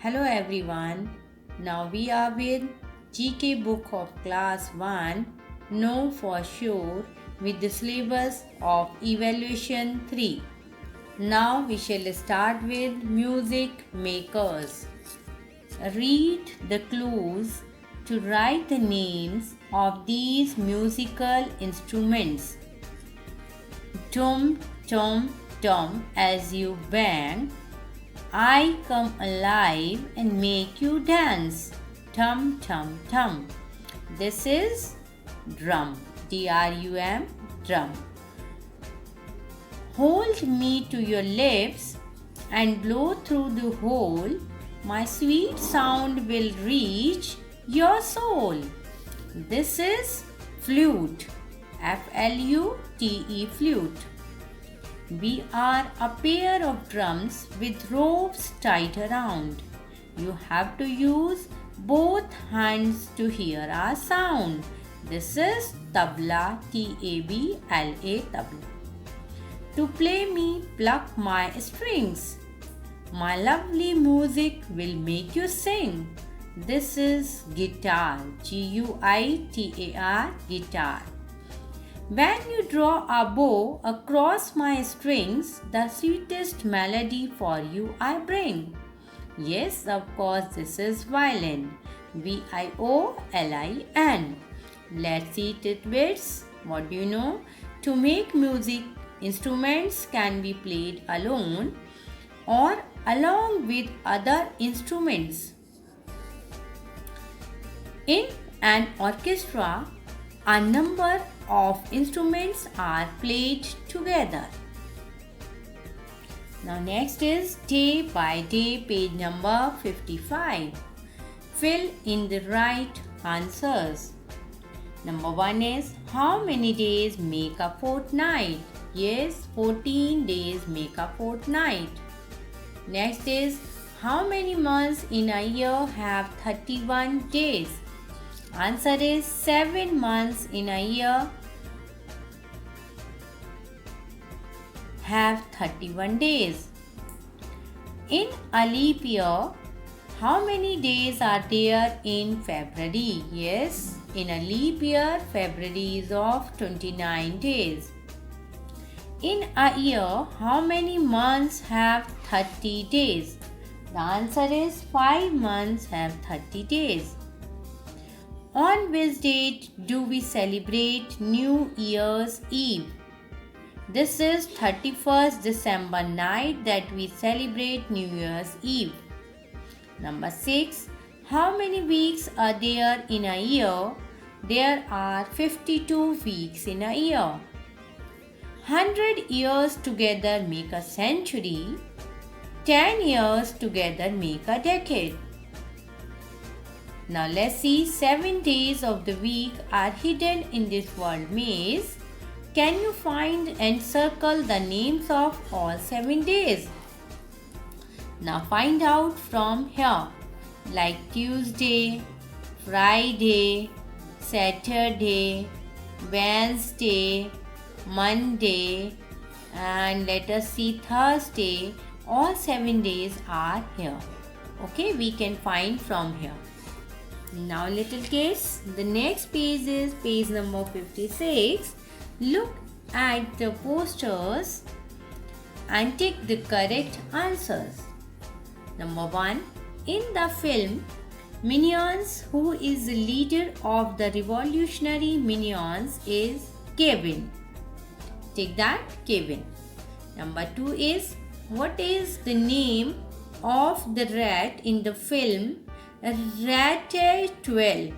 Hello everyone. Now we are with GK book of class 1 Know for sure with the syllabus of evaluation 3. Now we shall start with music makers. Read the clues to write the names of these musical instruments. Tom, tom, tom as you bang. I come alive and make you dance. Tum tum tum. This is drum. D-R-U-M, drum. Hold me to your lips and blow through the hole. My sweet sound will reach your soul. This is flute. F-L-U-T-E, flute. We are a pair of drums with ropes tied around. You have to use both hands to hear our sound. This is tabla, T-A-B-L-A, tabla. To play me, pluck my strings. My lovely music will make you sing. This is guitar, G-U-I-T-A-R, guitar. When you draw a bow across my strings, the sweetest melody for you I bring. Yes, of course, this is violin. V-I-O-L-I-N. Let's see tidbits. What do you know? To make music, instruments can be played alone or along with other instruments. In an orchestra, a number of instruments are played together. Now next is day by day, page number 55. Fill in the right answers. Number 1 is how many days make a fortnight? Yes, 14 days make a fortnight. Next is how many months in a year have 31 days? Answer is 7 months in a year have 31 days. In a leap year, how many days are there in February? Yes, in a leap year, February is of 29 days. In a year, how many months have 30 days? The answer is 5 months have 30 days. On which date do we celebrate New Year's Eve? This is 31st December night that we celebrate New Year's Eve. Number 6. How many weeks are there in a year? There are 52 weeks in a year. 100 years together make a century. 10 years together make a decade. Now let's see 7 days of the week are hidden in this word maze. Can you find and circle the names of all 7 days? Now find out from here, like Tuesday, Friday, Saturday, Wednesday, Monday, and let us see Thursday. All 7 days are here. Okay, we can find from here. Now little kids, the next page is page number 56. Look at the posters and take the correct answers. Number 1. In the film Minions, who is the leader of the revolutionary Minions is Kevin. Take that, Kevin. Number 2 is what is the name of the rat in the film Ratatouille?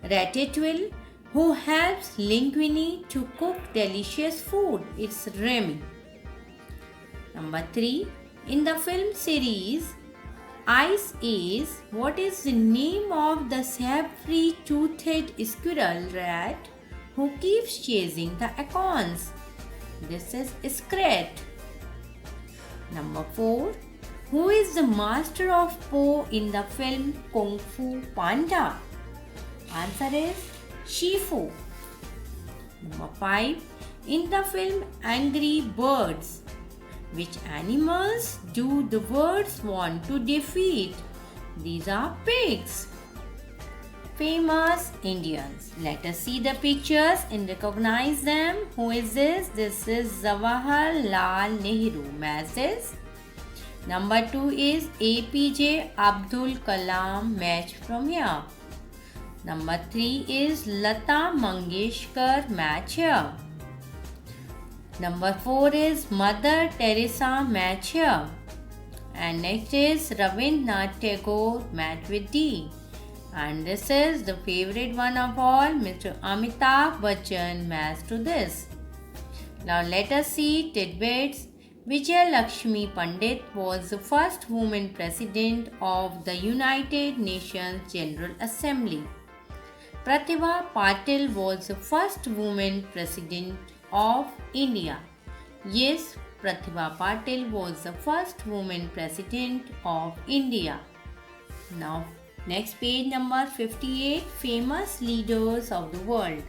Ratatouille, who helps Linguini to cook delicious food. It's Remy. Number 3. In the film series Ice Age, what is the name of the saber-toothed squirrel rat who keeps chasing the acorns? This is Scrat. Number 4. Who is the master of Po in the film Kung Fu Panda? Answer is Shifu. Number 5. In the film Angry Birds, which animals do the birds want to defeat? These are pigs. Famous Indians. Let us see the pictures and recognize them. Who is this? This is Jawaharlal Nehru. Match this. Number 2 is APJ Abdul Kalam. Match from here. Number 3 is Lata Mangeshkar. Match here. Number 4 is Mother Teresa. Match here. And next is Rabindranath Tagore. Match with D. And this is the favorite one of all, Mr. Amitabh Bachchan. Match to this. Now let us see tidbits. Vijay Lakshmi Pandit was the first woman president of the United Nations General Assembly. Pratibha Patil was the first woman president of India. Yes, Pratibha Patil was the first woman president of India. Now, next page number 58, famous leaders of the world.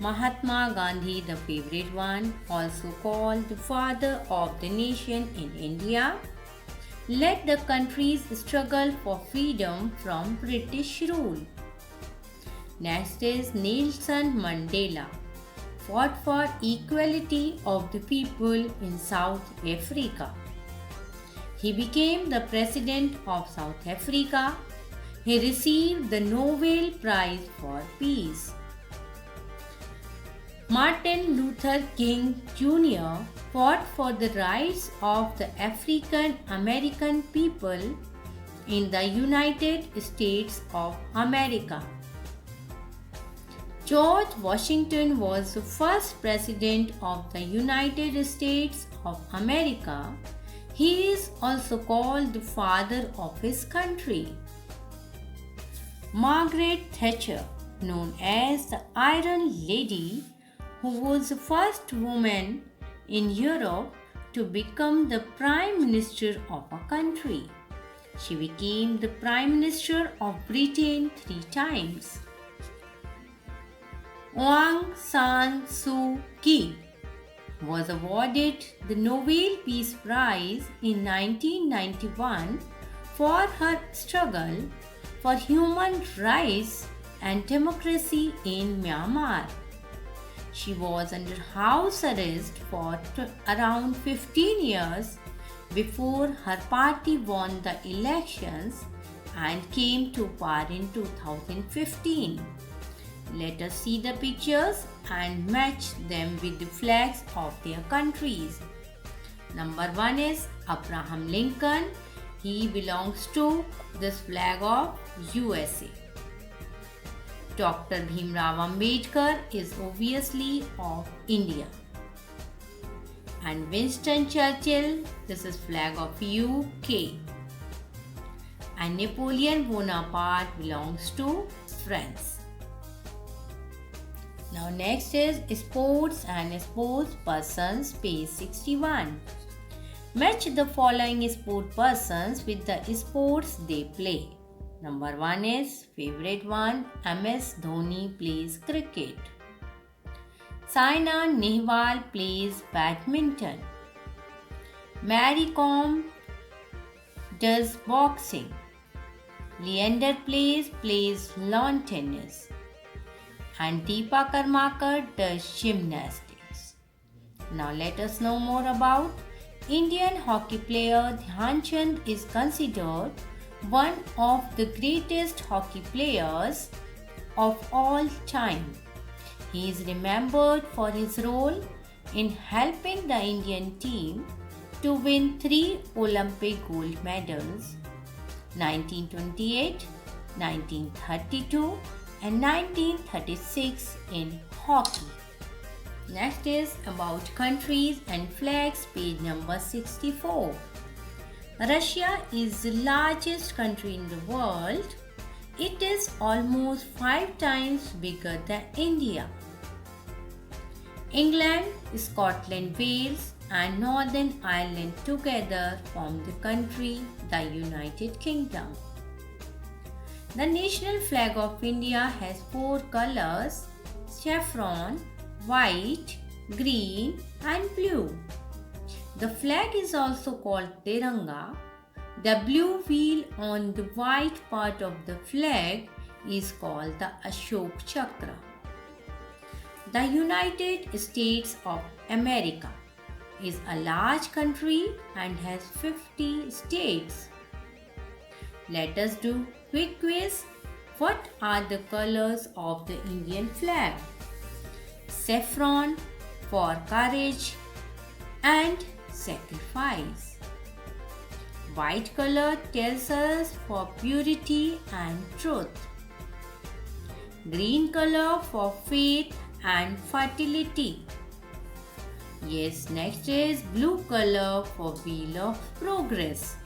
Mahatma Gandhi, the favorite one, also called the father of the nation in India, led the country's struggle for freedom from British rule. Next is Nelson Mandela, fought for equality of the people in South Africa. He became the president of South Africa. He received the Nobel Prize for Peace. Martin Luther King Jr. fought for the rights of the African American people in the United States of America. George Washington was the first president of the United States of America. He is also called the father of his country. Margaret Thatcher, known as the Iron Lady, who was the first woman in Europe to become the Prime Minister of a country. She became the Prime Minister of Britain 3 times. Aung San Suu Kyi was awarded the Nobel Peace Prize in 1991 for her struggle for human rights and democracy in Myanmar. She was under house arrest for around 15 years before her party won the elections and came to power in 2015. Let us see the pictures and match them with the flags of their countries. Number 1 is Abraham Lincoln. He belongs to this flag of USA. Dr. Bhimrao Ambedkar is obviously of India. And Winston Churchill, this is flag of UK. And Napoleon Bonaparte belongs to France. Now next is sports and sports persons, page 61. Match the following sport persons with the sports they play. Number 1 is favorite one, MS Dhoni plays cricket. Saina Nehwal plays badminton. Mary Kom does boxing. Leander plays lawn tennis. And Deepa Karmakar does gymnastics. Now let us know more about Indian hockey player Dhyan Chand is considered one of the greatest hockey players of all time. He is remembered for his role in helping the Indian team to win 3 Olympic gold medals 1928, 1932 and 1936 in hockey. Next is about countries and flags, page number 64. Russia is the largest country in the world. It is almost 5 times bigger than India. England, Scotland, Wales and Northern Ireland together form the country, the United Kingdom. The national flag of India has 4 colors: saffron, white, green and blue. The flag is also called Tiranga. The blue wheel on the white part of the flag is called the Ashok Chakra. The United States of America is a large country and has 50 states. Let us do quick quiz. What are the colors of the Indian flag? Saffron for courage and sacrifice. White color tells us for purity and truth. Green color for faith and fertility. Yes, next is blue color for wheel of progress.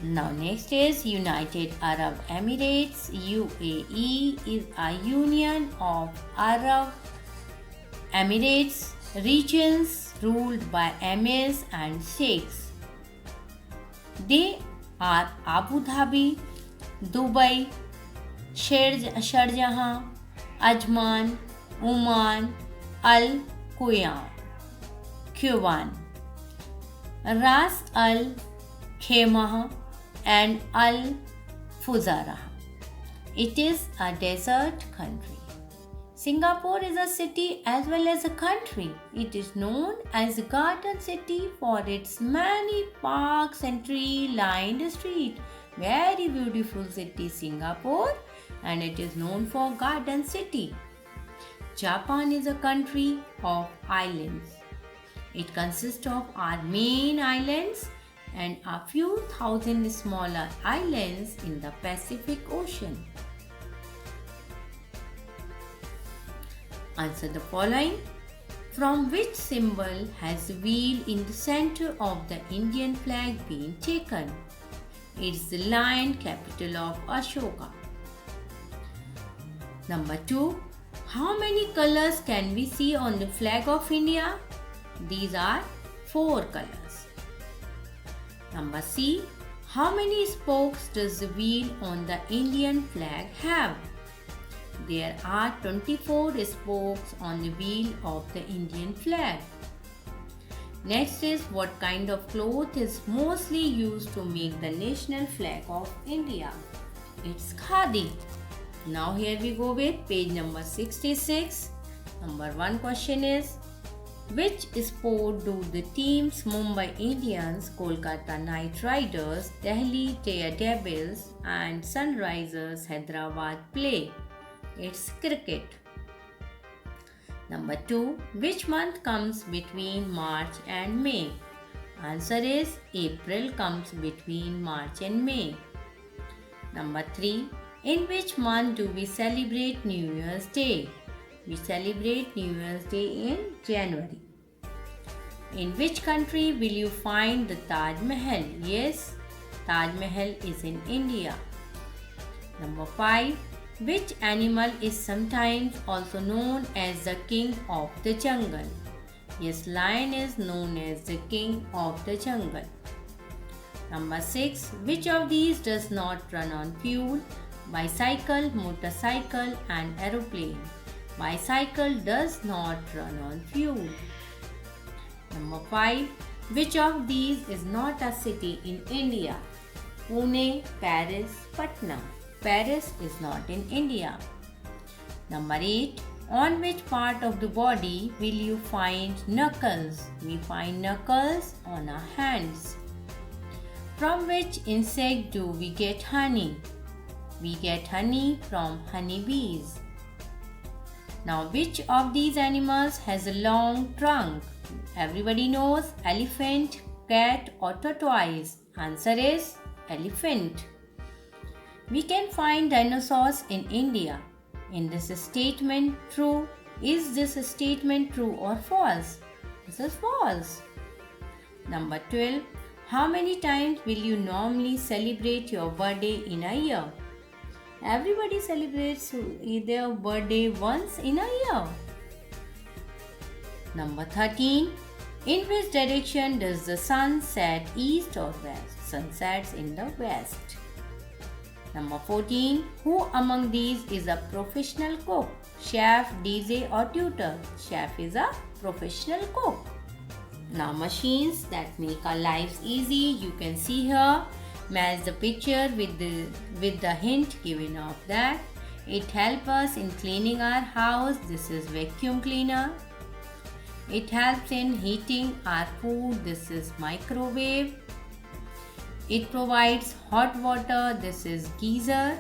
Now next is United Arab Emirates. UAE is a union of Arab Emirates regions ruled by emirs and sheikhs. They are Abu Dhabi, Dubai, Sharjah, Ajman, Oman, Al Quwan, Ras Al Khaimah and Al Fuzarah. It is a desert country. Singapore is a city as well as a country. It is known as a garden city for its many parks and tree-lined streets. Very beautiful city, Singapore, and it is known for garden city. Japan is a country of islands. It consists of our main islands and a few thousand smaller islands in the Pacific Ocean. Answer the following. From which symbol has the wheel in the center of the Indian flag been taken? It's the lion, capital of Ashoka. Number 2. How many colors can we see on the flag of India? These are 4 colors. Number C. How many spokes does the wheel on the Indian flag have? There are 24 spokes on the wheel of the Indian flag. Next is what kind of cloth is mostly used to make the national flag of India? It's khadi. Now here we go with page number 66. Number 1 question is, which sport do the teams Mumbai Indians, Kolkata Knight Riders, Delhi Daredevils and Sunrisers Hyderabad play? It's cricket. Number 2. Which month comes between March and May? Answer is April comes between March and May. Number 3. In which month do we celebrate New Year's Day? We celebrate New Year's Day in January. In which country will you find the Taj Mahal? Yes, Taj Mahal is in India. Number 5. Which animal is sometimes also known as the king of the jungle? Yes, lion is known as the king of the jungle. Number 6. Which of these does not run on fuel? Bicycle, motorcycle and aeroplane. Bicycle does not run on fuel. Number 5. Which of these is not a city in India? Pune, Paris, Patna. Paris is not in India. Number 8. On which part of the body will you find knuckles? We find knuckles on our hands. From which insect do we get honey? We get honey from honeybees. Now, which of these animals has a long trunk? Everybody knows elephant, cat or tortoise. Answer is elephant. We can find dinosaurs in India. In this statement true? Is this statement true or false? This is false. Number 12. How many times will you normally celebrate your birthday in a year? Everybody celebrates their birthday once in a year. Number 13. In which direction does the sun set, east or west? Sun sets in the west. Number 14. Who among these is a professional cook? Chef, DJ or tutor? Chef is a professional cook. Now machines that make our lives easy, you can see here. Match the picture with the hint given of that. It helps us in cleaning our house. This is vacuum cleaner. It helps in heating our food. This is microwave. It provides hot water. This is geyser.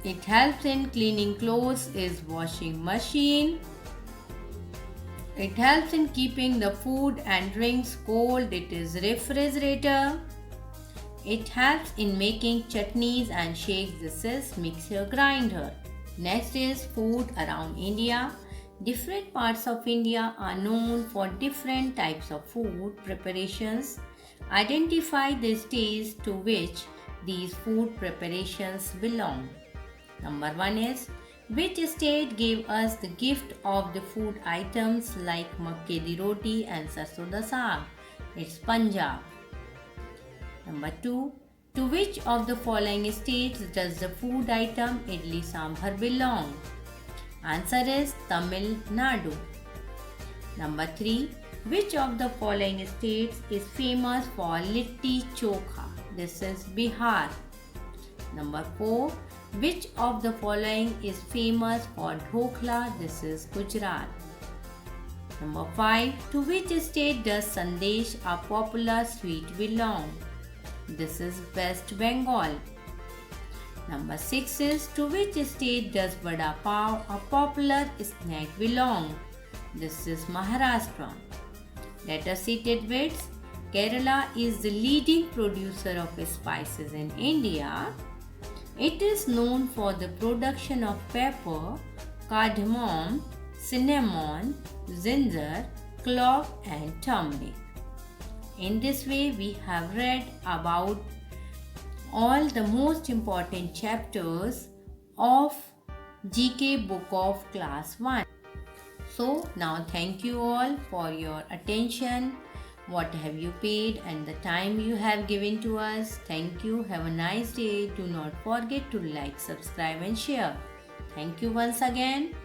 It helps in cleaning clothes is washing machine. It helps in keeping the food and drinks cold. It is refrigerator. It helps in making chutneys and shakes. This is mixer grinder. Next is food around India. Different parts of India are known for different types of food preparations. Identify the states to which these food preparations belong. Number 1 is, which state gave us the gift of the food items like makke di roti and sarson da saag? It's Punjab. Number 2, to which of the following states does the food item idli sambar belong? Answer is Tamil Nadu. Number 3, which of the following states is famous for litti chokha? This is Bihar. Number 4, which of the following is famous for dhokla? This is Gujarat. Number 5, to which state does sandesh, a popular sweet, belong? This is West Bengal. Number 6 is, to which state does vada pav, a popular snack, belong? This is Maharashtra. Let us see tidbits. Kerala is the leading producer of spices in India. It is known for the production of pepper, cardamom, cinnamon, ginger, clove and turmeric. In this way, we have read about all the most important chapters of GK book of class 1. So now thank you all for your attention. What have you paid and the time you have given to us. Thank you. Have a nice day. Do not forget to like, subscribe and share. Thank you once again.